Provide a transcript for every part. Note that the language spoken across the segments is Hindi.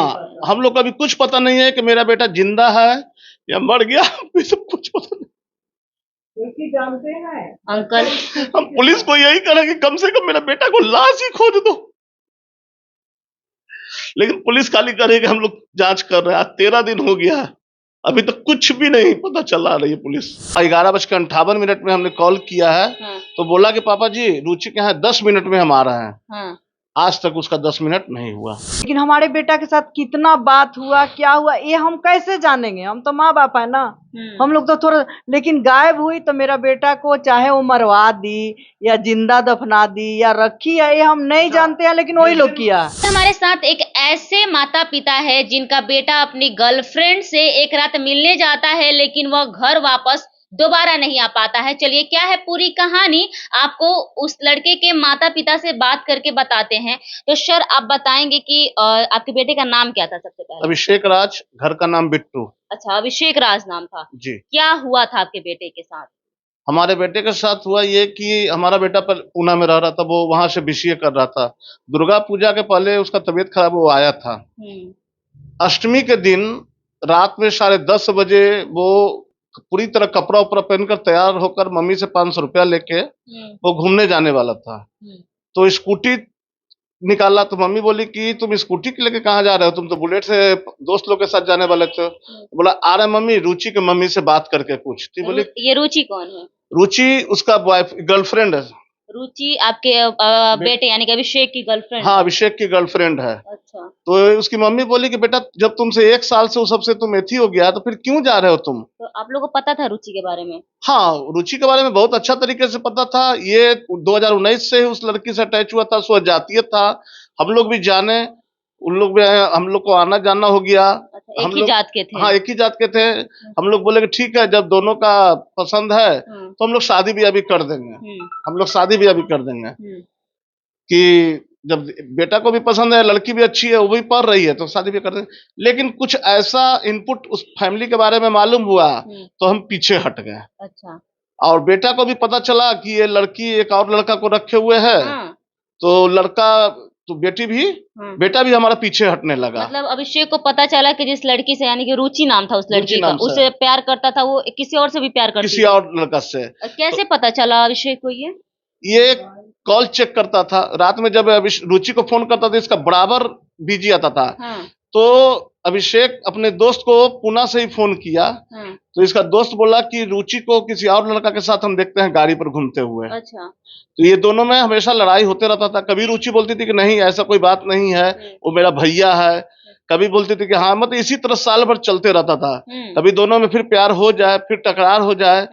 हाँ, हम लोग को अभी कुछ पता नहीं है कि मेरा बेटा जिंदा है या मर गया, ये सब कुछ पता नहीं। जानते हैं अंकल, हम पुलिस को यही कह रहे हैं कि कम से कम मेरा बेटा को लाश ही खोज दो, लेकिन पुलिस खाली कह रही है कि हम लोग जांच कर रहे हैं। आज 13 दिन हो गया है, अभी तक कुछ भी नहीं पता चला रही है पुलिस। 11:58 में हमने कॉल किया है, तो बोला कि पापा जी रुचि के यहाँ 10 मिनट में हम आ रहे हैं। आज तक उसका 10 मिनट नहीं हुआ। लेकिन हमारे बेटा के साथ कितना बात हुआ, क्या हुआ, ये हम कैसे जानेंगे? हम तो माँ बाप है ना, हम लोग तो थोड़ा। लेकिन गायब हुई तो मेरा बेटा को चाहे वो मरवा दी या जिंदा दफना दी या रखी है, ये हम नहीं जानते हैं, लेकिन वही लोग किया। हमारे साथ एक ऐसे माता पिता है जिनका बेटा अपनी गर्लफ्रेंड से एक रात मिलने जाता है, लेकिन वह घर वापस दोबारा नहीं आ पाता है। चलिए क्या है पूरी कहानी, आपको उस लड़के के माता पिता से बात करके बताते हैं। तो सर आप बताएंगे कि आपके बेटे का नाम क्या था सबसे पहले? अभिषेक राज, घर का नाम बिट्टू। अच्छा, अभिषेक राज नाम था जी। क्या हुआ था आपके बेटे के साथ? हमारे बेटे के साथ हुआ ये कि हमारा बेटा पर पूना में रह रहा था, वो वहां से बीसीए कर रहा था। दुर्गा पूजा के पहले उसका तबीयत खराब, वो आया था। अष्टमी के दिन रात में 10:30 बजे वो पूरी तरह कपड़ा उपड़ा पहनकर तैयार होकर मम्मी से 500 रुपया लेके वो घूमने जाने वाला था। तो स्कूटी निकाला तो मम्मी बोली कि तुम स्कूटी के लेके कहाँ जा रहे हो, तुम तो बुलेट से दोस्त लोग के साथ जाने वाले थे। बोला आ रहे मम्मी, रुचि की मम्मी से बात करके पूछती। बोली ये रुचि कौन है? रुचि उसका वाइफ गर्लफ्रेंड है। रुचि आपके बेटे यानी कि अभिषेक की गर्लफ्रेंड? हाँ, अभिषेक की गर्लफ्रेंड है। अच्छा। तो उसकी मम्मी बोली कि बेटा जब तुमसे 1 साल से उस सबसे तुम एथी हो गया तो फिर क्यों जा रहे हो तुम? तो आप लोगों को पता था रुचि के बारे में? हाँ, रुचि के बारे में बहुत अच्छा तरीके से पता था। ये 2019 से ही उस लड़की से अटैच हुआ था, स्वजातीय था। हम लोग भी जाने, उन लोग भी हम लोग को आना जाना हो गया। अच्छा, एक ही जात के थे? हाँ, एक ही जात के थे। हम लोग बोले कि ठीक है, जब दोनों का पसंद है तो हम लोग शादी भी अभी कर देंगे। हम लोग शादी भी अभी कर देंगे कि जब बेटा को भी पसंद है, लड़की भी अच्छी है, वो भी पढ़ रही है, तो शादी भी कर देंगे। लेकिन कुछ ऐसा इनपुट उस फैमिली के बारे में मालूम हुआ तो हम पीछे हट गए। अच्छा। और बेटा को भी पता चला कि ये लड़की एक और लड़का को रखे हुए है। तो लड़का तो बेटा भी हमारा पीछे हटने लगा। मतलब अभिषेक को पता चला कि जिस लड़की से यानी कि रुचि नाम था उस लड़की का, उसे प्यार करता था, वो किसी और से भी प्यार करती थी। किसी और लड़का से। कैसे पता चला अभिषेक को? ये कॉल चेक करता था रात में, जब रुचि को फोन करता था इसका बराबर बिजी आता था। तो अभिषेक अपने दोस्त को पुणे से ही फोन किया। तो इसका दोस्त बोला कि रुचि को किसी और लड़का के साथ हम देखते हैं गाड़ी पर घूमते हुए। अच्छा। तो ये दोनों में हमेशा लड़ाई होते रहता था। कभी रुचि बोलती थी कि नहीं ऐसा कोई बात नहीं है, वो मेरा भैया है। कभी बोलती थी कि हाँ, मतलब इसी तरह साल भर चलते रहता था। कभी दोनों में फिर प्यार हो जाए, फिर टकरार हो जाए।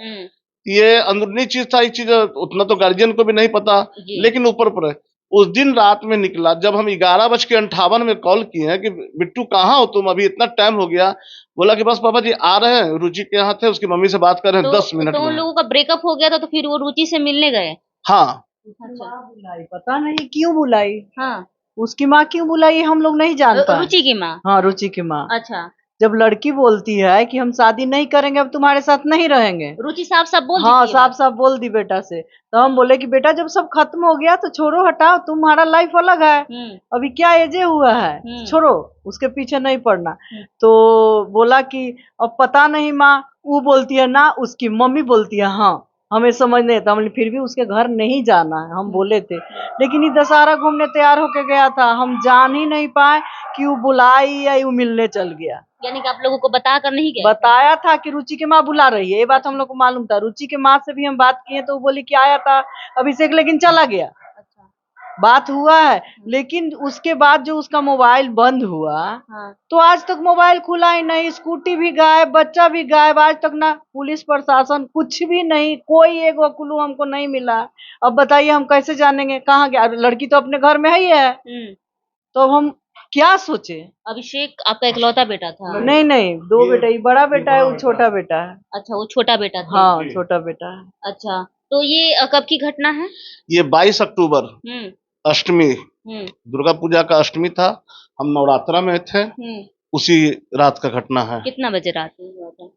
ये अंदरूनी चीज था, ये चीज उतना तो गार्जियन को भी नहीं पता, लेकिन ऊपर पर उस दिन रात में निकला। जब हम 11:58 में कॉल किए हैं कि बिट्टू कहाँ हो तुम, अभी इतना टाइम हो गया। बोला कि बस पापा जी आ रहे हैं, रुचि के यहाँ थे, उसकी मम्मी से बात कर रहे हैं। 10 मिनट तो उन लोगों का ब्रेकअप हो गया था, तो फिर वो रुचि से मिलने गए? हाँ। अच्छा। बुलाई, पता नहीं क्यों बुलाई। हाँ, उसकी माँ क्यों बुलाई हम लोग नहीं जानते। रुचि की माँ? हाँ, रुचि की माँ। अच्छा। जब लड़की बोलती है कि हम शादी नहीं करेंगे, अब तुम्हारे साथ नहीं रहेंगे, रुचि साफ साफ बोल हाँ, साफ साफ बोल दी बेटा से। तो हम बोले कि बेटा जब सब खत्म हो गया तो छोड़ो, हटाओ, तुम्हारा लाइफ अलग है, अभी क्या एजे हुआ है, छोड़ो, उसके पीछे नहीं पड़ना। तो बोला कि अब पता नहीं माँ, वो बोलती है ना, उसकी मम्मी बोलती है हाँ, हमें समझ नहीं था। हमने फिर भी उसके घर नहीं जाना है, हम बोले थे। लेकिन ये दशहरा घूमने तैयार होके गया था, हम जान ही नहीं पाए कि वो बुलाई या वो मिलने चल गया। यानी कि आप लोगों को बता कर नहीं गए? बताया था कि रुचि की माँ बुला रही है, ये बात हम लोग को मालूम था। रुचि की माँ से भी हम बात किए तो वो बोली कि आया था अभिषेक, लेकिन चला गया। अच्छा। बात हुआ है, लेकिन उसके बाद जो उसका मोबाइल बंद हुआ, तो आज तक मोबाइल खुला ही नहीं, स्कूटी भी गायब, बच्चा भी गायब, आज तक ना पुलिस प्रशासन कुछ भी नहीं, कोई एक क्लू हमको नहीं मिला। अब बताइए हम कैसे जानेंगे कहाँ गया? लड़की तो अपने घर में ही है, तो हम क्या सोचे? अभिषेक आपका इकलौता बेटा था? नहीं, 2 बेटा, ये बड़ा बेटा है, वो छोटा बेटा है। अच्छा, वो छोटा बेटा था? हाँ, छोटा बेटा है। अच्छा, तो ये कब की घटना है? ये 22 अक्टूबर अष्टमी, दुर्गा पूजा का अष्टमी था। हम नवरात्रा में थे, उसी रात का घटना है। कितना बजे रात में हुआ था?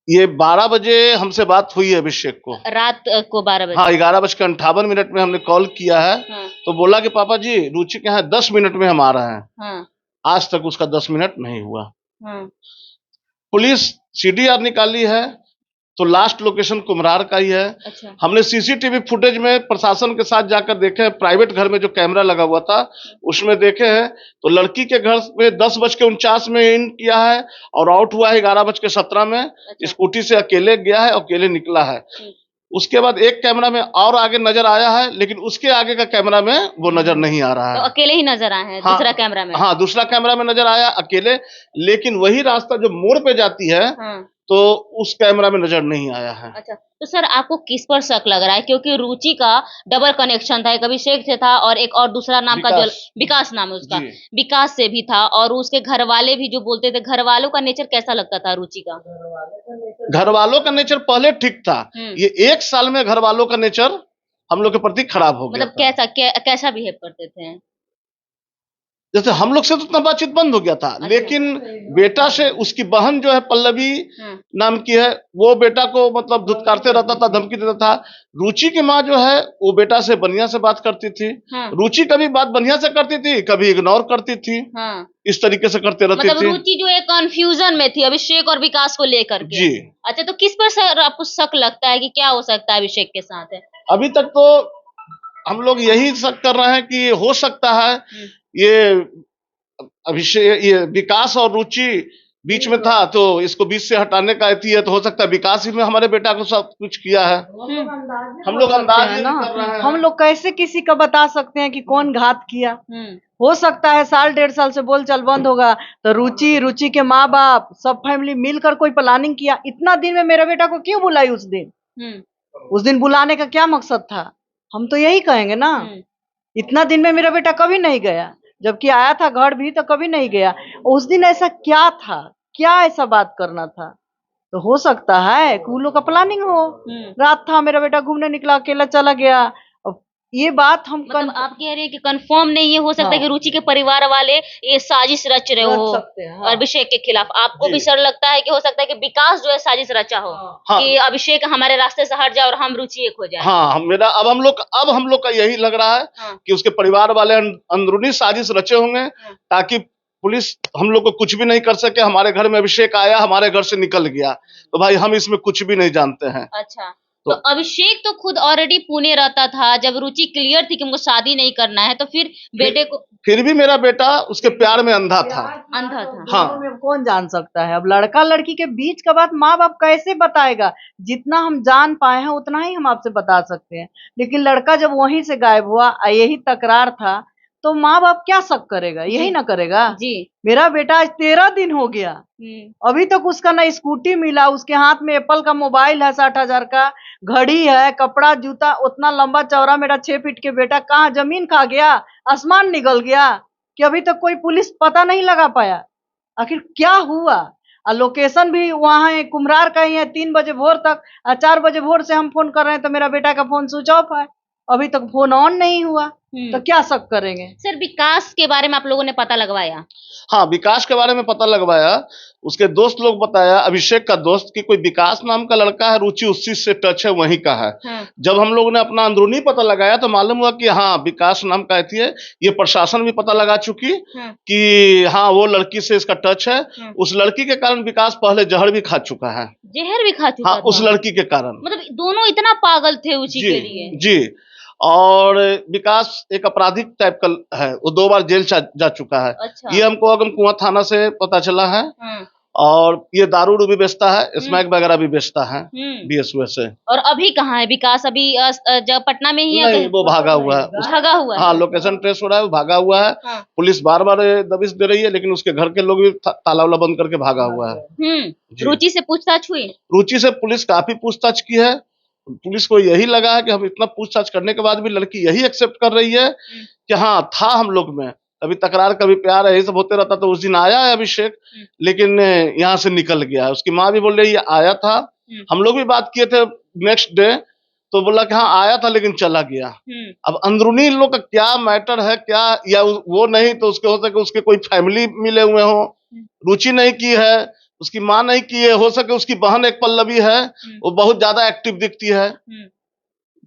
ये 12 बजे हमसे बात हुई है अभिषेक को, रात को 12 बजे? हाँ, 11:58 में हमने कॉल किया है। तो बोला कि पापा जी रुचि के यहाँ 10 मिनट में हम आ रहे हैं। आज तक उसका 10 मिनट नहीं हुआ। हम्म, पुलिस सीडीआर निकाली है तो लास्ट लोकेशन कुम्हरार का ही है। अच्छा, हमने सीसीटीवी फुटेज में प्रशासन के साथ जाकर देखे हैं, प्राइवेट घर में जो कैमरा लगा हुआ था उसमें देखे हैं तो लड़की के घर में 10:49 में इन किया है और आउट हुआ है 11:17 में। अच्छा, स्कूटी से अकेले गया है और अकेले निकला है। उसके बाद एक कैमरा में और आगे नजर आया है, लेकिन उसके आगे का कैमरा में वो नजर नहीं आ रहा तो है। अकेले ही नजर आए हैं हाँ, दूसरा कैमरा में? हाँ, दूसरा कैमरा में नजर आया अकेले, लेकिन वही रास्ता जो मोड़ पे जाती है हाँ, तो उस कैमरा में नजर नहीं आया है। अच्छा, तो सर आपको किस पर शक लग रहा है? क्योंकि रुचि का डबल कनेक्शन था, एक अभिषेक से था और एक और दूसरा नाम का जो विकास। विकास नाम है उसका, जी। विकास से भी था, और उसके घर वाले भी जो बोलते थे, घर वालों का नेचर कैसा लगता था रुचि का? घर वालों का नेचर पहले ठीक था, ये 1 साल में घर वालों का नेचर हम लोग के प्रति खराब हो गया मतलब था। कैसा बिहेव करते थे? जैसे हम लोग से तो उतना बातचीत बंद हो गया था, लेकिन बेटा से उसकी बहन जो है पल्लवी नाम की है, वो बेटा को मतलब धुतकारते रहता था, धमकी देता था। रुचि की माँ जो है वो बेटा से बढ़िया से बात करती थी। रुचि कभी बात बढ़िया से करती थी, कभी इग्नोर करती थी। इस तरीके से करते रहती मतलब थी। रुचि जो है कंफ्यूजन में थी अभिषेक और विकास को लेकर के। जी। अच्छा, तो किस पर सर आपको शक लगता है कि क्या हो सकता है अभिषेक के साथ? है अभी तक तो हम लोग यही शक कर रहे हैं कि हो सकता है ये अभिषेक, ये विकास और रुचि बीच में था, तो इसको बीच से हटाने का है, तो हो सकता है विकास ही में हमारे बेटा को सब कुछ किया है। हम लोग अंदाज है ये ना, कर रहे हैं। हम लोग कैसे किसी का बता सकते हैं कि कौन घात किया? हो सकता है 1.5 साल से बोलचाल बंद होगा तो रुचि के माँ बाप सब फैमिली मिलकर कोई प्लानिंग किया। इतना दिन में मेरा बेटा को क्यों बुलाई उस दिन? उस दिन बुलाने का क्या मकसद था? हम तो यही कहेंगे ना, इतना दिन में मेरा बेटा कभी नहीं गया, जबकि आया था घर भी तो कभी नहीं गया। उस दिन ऐसा क्या था, क्या ऐसा बात करना था? तो हो सकता है कि उन लोग का प्लानिंग हो। रात था, मेरा बेटा घूमने निकला, अकेला चला गया। अब ये बात हम मतलब आप कह रहे हैं कि कंफर्म नहीं है, हो सकता है कि रुचि के परिवार वाले ये साजिश रच रहे हो और अभिषेक के खिलाफ। आपको भी सर लगता है कि हो सकता है कि विकास जो है साजिश रचा हो कि अभिषेक हमारे रास्ते से हट जाए और हम रुचि एक हो जाए? हाँ, मेरा अब हम लोग का यही लग रहा है कि उसके परिवार वाले अंदरूनी साजिश रचे होंगे ताकि पुलिस हम लोग को कुछ भी नहीं कर सके। हमारे घर में अभिषेक आया, हमारे घर से निकल गया, तो भाई हम इसमें कुछ भी नहीं जानते हैं। अच्छा, तो अभिषेक तो खुद ऑलरेडी पुणे रहता था, जब रुचि क्लियर थी कि मुझे शादी नहीं करना है, तो फिर बेटे को फिर भी मेरा बेटा उसके प्यार में अंधा था। अंधा था? हाँ, कौन जान सकता है? अब लड़का लड़की के बीच का बात माँ बाप कैसे बताएगा? जितना हम जान पाए हैं उतना ही हम आपसे बता सकते हैं, लेकिन लड़का जब वहीं से गायब हुआ, यही तकरार था, तो माँ बाप क्या शक करेगा? यही ना करेगा जी। मेरा बेटा आज 13 दिन हो गया, अभी तक उसका ना स्कूटी मिला, उसके हाथ में एप्पल का मोबाइल है 60,000 का, घड़ी है, कपड़ा जूता, उतना लंबा चौड़ा मेरा 6 फीट के बेटा कहाँ जमीन खा गया, आसमान निकल गया कि अभी तक कोई पुलिस पता नहीं लगा पाया आखिर क्या हुआ। लोकेशन भी वहाँ है, कुम्हरार का ही है। 3 बजे भोर तक, 4 बजे भोर से हम फोन कर रहे हैं तो मेरा बेटा का फोन स्विच ऑफ है, अभी तक फोन ऑन नहीं हुआ, तो क्या शक करेंगे? सर विकास के बारे में आप लोगों ने पता लगवाया? हाँ, विकास के बारे में पता लगवाया। उसके दोस्त लोग बताया, अभिषेक का दोस्त, कि कोई विकास नाम का लड़का है, रुचि उसी से टच है, वहीं का है। जब हम लोगों ने अपना अंदरूनी पता लगाया तो मालूम हुआ कि हाँ, विकास नाम का है। ये प्रशासन भी पता लगा चुकी कि हाँ, वो लड़की से इसका टच है। उस लड़की के कारण विकास पहले जहर भी खा चुका है। जहर भी खा चुका? हाँ, उस लड़की के कारण। मतलब दोनों इतना पागल थे रुचि के लिए? जी। और विकास एक अपराधिक टाइप का है, वो 2 बार जेल जा चुका है। अच्छा। ये हमको कुआं थाना से पता चला है। और ये दारू भी बेचता है, स्मैक वगैरह भी बेचता है बीएसयू से। और अभी कहाँ है विकास? अभी जब पटना में ही है? नहीं, वो भागा हुआ है। भागा हुआ है? हाँ, लोकेशन ट्रेस हो रहा है, वो भागा हुआ है। पुलिस बार बार दबिश दे रही है, लेकिन उसके घर के लोग भी ताला वाला बंद करके भागा हुआ है। रुचि से पूछताछ हुई? रुचि से पुलिस काफी पूछताछ की है। पुलिस को यही लगा है कि हम इतना पूछताछ करने के बाद भी लड़की यही एक्सेप्ट कर रही है कि हाँ, था हम लोग में, कभी तकरार कभी प्यार, यही सब होते रहता। तो उस दिन आया है अभिषेक, लेकिन यहाँ से निकल गया है। उसकी माँ भी बोल रही है आया था, हम लोग भी बात किए थे नेक्स्ट डे, तो बोला कि हाँ आया था लेकिन चला गया। अब अंदरूनी इन लोग का क्या मैटर है, क्या, या वो नहीं तो उसके हो सके उसके कोई फैमिली मिले हुए हो। रुचि नहीं की है, उसकी माँ नहीं की है, हो सके उसकी बहन एक पल्लवी है, वो बहुत ज्यादा एक्टिव दिखती है,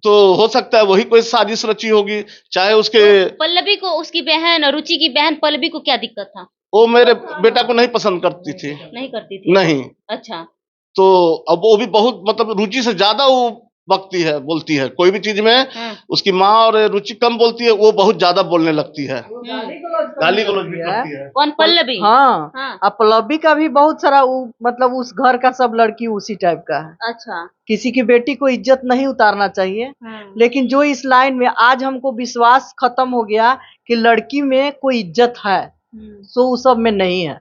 तो हो सकता है वही कोई साजिश रची होगी। चाहे उसके तो पल्लवी को, उसकी बहन रुचि की बहन पल्लवी को क्या दिक्कत था? वो मेरे बेटा को नहीं पसंद करती थी। नहीं करती थी? नहीं। अच्छा। तो अब वो भी बहुत मतलब रुचि से ज्यादा वो बकती है, बोलती है कोई भी चीज में। उसकी माँ और रुचि कम बोलती है, वो बहुत ज्यादा बोलने लगती है, गाली गलौज भी करती है। कौन, पल्लवी? हाँ, हाँ। अब पल्लवी का भी बहुत सारा मतलब उस घर का सब लड़की उसी टाइप का है। अच्छा। किसी की बेटी को इज्जत नहीं उतारना चाहिए, लेकिन जो इस लाइन में आज हमको विश्वास खत्म हो गया कि लड़की में कोई इज्जत है, सो उस सब में नहीं है।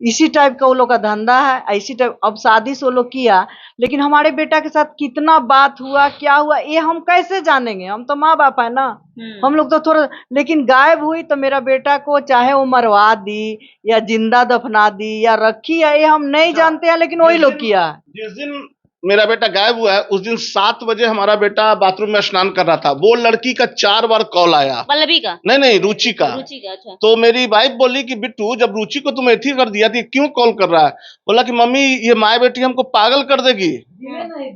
इसी टाइप का वो लोग का धंधा है, इसी टाइप। अब शादी से वो लोग किया, लेकिन हमारे बेटा के साथ कितना बात हुआ, क्या हुआ, ये हम कैसे जानेंगे? हम तो माँ बाप है ना, हम लोग तो थोड़ा। लेकिन गायब हुई तो मेरा बेटा को चाहे वो मरवा दी या जिंदा दफना दी या रखी है, ये हम नहीं जानते हैं, लेकिन वही लोग किया है। जिस दिन मेरा बेटा गायब हुआ है उस दिन 7 बजे हमारा बेटा बाथरूम में स्नान कर रहा था, वो लड़की का 4 बार कॉल आया। पल्लवी का? नहीं, रुचि का। रुचि का, अच्छा। तो मेरी वाइफ बोली कि बिट्टू, जब रुचि को तुम ऐथी कर दिया थी, क्यों कॉल कर रहा है? बोला कि मम्मी ये माँ बेटी हमको पागल कर देगी,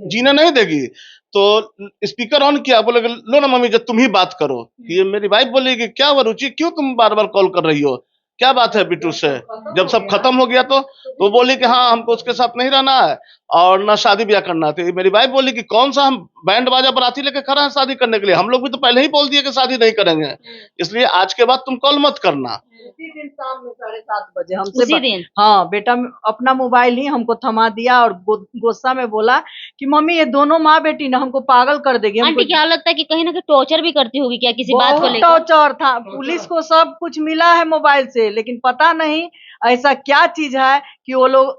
जीने नहीं देगी। तो स्पीकर ऑन किया, बोले लो ना मम्मी, जब तुम ही बात करो। ये मेरी वाइफ बोली कि क्या हुआ रुचि, क्यों तुम बार बार कॉल कर रही हो, क्या बात है बिट्टू से? जब सब खत्म हो गया तो बोली कि हाँ हमको उसके साथ नहीं रहना है और ना शादी ब्याह करना थी। मेरी वाइफ बोली कि कौन सा हम बैंड बाजा बराती लेके खड़ा है शादी करने के लिए? हम लोग भी तो पहले ही बोल दिए कि शादी नहीं करेंगे, इसलिए आज के बाद तुम कॉल मत करना। उसी दिन शाम में 7:30 बजे उसी दिन? हाँ, बेटा अपना मोबाइल ही हमको थमा दिया और गुस्सा में बोला कि मम्मी ये दोनों माँ बेटी ना हमको पागल कर देगी। आंटी क्या लगता है कि कहीं ना कहीं टॉर्चर भी करती होगी क्या किसी बात को लेकर? टॉर्चर था, पुलिस को सब कुछ मिला है मोबाइल से, लेकिन पता नहीं ऐसा क्या चीज है कि वो लोग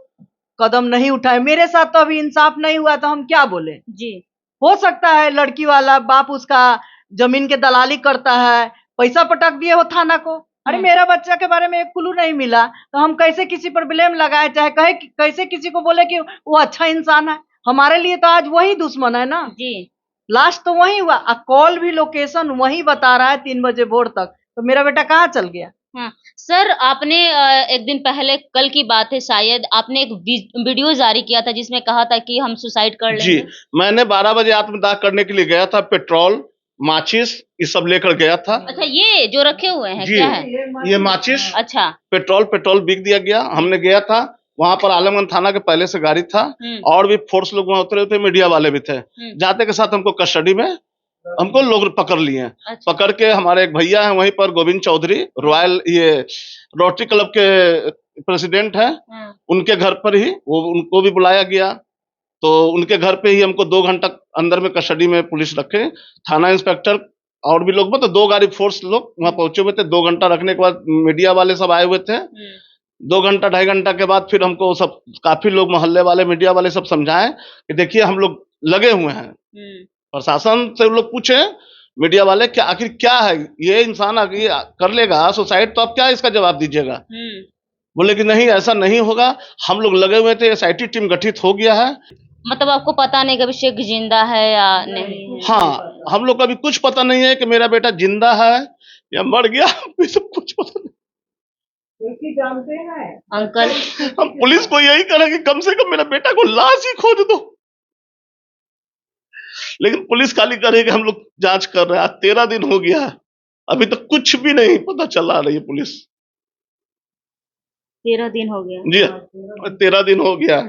कदम नहीं उठाए। मेरे साथ तो अभी इंसाफ नहीं हुआ, तो हम क्या बोले जी। हो सकता है लड़की वाला बाप उसका जमीन के दलाली करता है, पैसा पटक दिए हो थाना को। अरे मेरा बच्चा के बारे में एक क्लू नहीं मिला, तो हम कैसे किसी पर ब्लेम लगाए, चाहे कहे कैसे किसी को बोले कि वो अच्छा इंसान है? हमारे लिए तो आज वही दुश्मन है ना जी। लास्ट तो वही हुआ, कॉल भी लोकेशन वही बता रहा है 3 बजे भोर तक, तो मेरा बेटा कहाँ चल गया? हाँ सर, आपने एक दिन पहले, कल की बात है शायद, आपने एक वीडियो जारी किया था जिसमें कहा था कि हम सुसाइड कर लेंगे। जी, मैंने 12 बजे आत्मदाह करने के लिए गया था, पेट्रोल माचिस ये सब लेकर गया था। अच्छा, ये जो रखे हुए हैं जी, क्या है? ये माचिस, अच्छा। पेट्रोल बिक दिया गया। हमने गया था वहां पर, आलमगंज थाना के पहले से गाड़ी था और भी फोर्स लोग वहां उतरे थे, मीडिया वाले भी थे। जाते के साथ हमको कस्टडी में हमको लोग पकड़ लिए। अच्छा। पकड़ के हमारे एक भैया हैं वहीं पर, गोविंद चौधरी, रॉयल ये रोटरी क्लब के प्रेसिडेंट है, उनके घर पर ही वो उनको भी बुलाया गया। तो उनके घर पे ही हमको 2 घंटा अंदर में कस्टडी में पुलिस रखे। थाना इंस्पेक्टर और भी लोग, मतलब 2 गाड़ी फोर्स लोग वहां पहुंचे हुए थे। 2 घंटा रखने के बाद मीडिया वाले सब आए हुए थे। 2 घंटा 2.5 घंटा के बाद फिर हमको सब काफी लोग, मोहल्ले वाले, मीडिया वाले सब समझाए कि देखिए हम लोग लगे हुए हैं। प्रशासन से लोग पूछे मीडिया वाले कि आखिर क्या है, ये इंसान आगे कर लेगा सुसाइड, तो आप क्या इसका जवाब दीजिएगा? बोले कि नहीं ऐसा नहीं होगा, हम लोग लगे हुए थे, एसआईटी टीम गठित हो गया है। मतलब आपको पता नहीं कि अभिषेक जिंदा है या नहीं? हाँ, हम लोग को अभी कुछ पता नहीं है कि मेरा बेटा जिंदा है या मर गया, ये सब कुछ पता नहीं। जानते हैं अंकल, हम पुलिस को यही करें कि कम से कम मेरा बेटा को लाश ही खोज दो, लेकिन पुलिस खाली करे कि हम लोग जांच कर रहे हैं। 13 दिन हो गया, अभी तक कुछ भी नहीं पता चला रही है पुलिस। 13 दिन हो गया? जी, 13 दिन हो गया।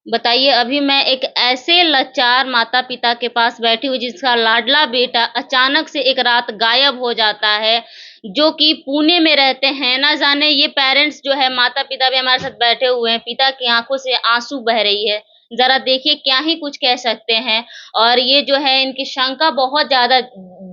बताइए, अभी मैं एक ऐसे लाचार माता पिता के पास बैठी हूँ जिसका लाडला बेटा अचानक से एक रात गायब हो जाता है, जो कि पुणे में रहते हैं। ना जाने ये पेरेंट्स जो है, माता पिता भी हमारे साथ बैठे हुए हैं, पिता की आंखों से आंसू बह रही है। जरा देखिए, क्या ही कुछ कह सकते हैं। और ये जो है, इनकी शंका बहुत ज्यादा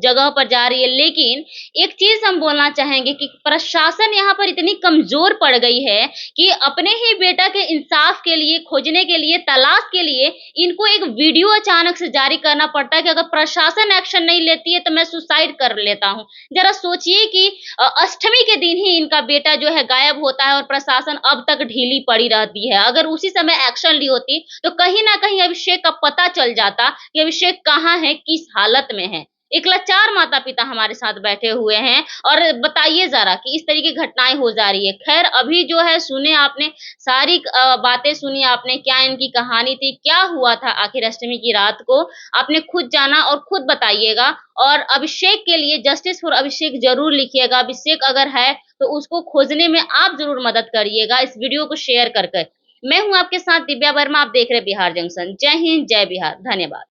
जगह पर जा रही है। लेकिन एक चीज हम बोलना चाहेंगे कि प्रशासन यहाँ पर इतनी कमजोर पड़ गई है कि अपने ही बेटा के इंसाफ के लिए, खोजने के लिए, तलाश के लिए इनको एक वीडियो अचानक से जारी करना पड़ता है कि अगर प्रशासन एक्शन नहीं लेती है तो मैं सुसाइड कर लेता हूँ। जरा सोचिए कि अष्टमी के दिन ही इनका बेटा जो है गायब होता है और प्रशासन अब तक ढीली पड़ी रहती है। अगर उसी समय एक्शन ली होती तो कहीं ना कहीं अभिषेक का पता चल जाता कि अभिषेक कहाँ है, किस हालत में है। एक लाचार माता पिता हमारे साथ बैठे हुए हैं। और बताइए जरा कि इस तरीके की घटनाएं हो जा रही है। खैर अभी जो है सुने आपने सारी बातें सुनी आपने, क्या इनकी कहानी थी, क्या हुआ था आखिर अष्टमी की रात को, आपने खुद जाना और खुद बताइएगा। और अभिषेक के लिए जस्टिस फॉर अभिषेक जरूर लिखिएगा। अभिषेक अगर है तो उसको खोजने में आप जरूर मदद करिएगा इस वीडियो को शेयर करके। मैं हूं आपके साथ दिव्या वर्मा, आप देख रहे बिहार जंक्शन। जय हिंद, जय बिहार, धन्यवाद।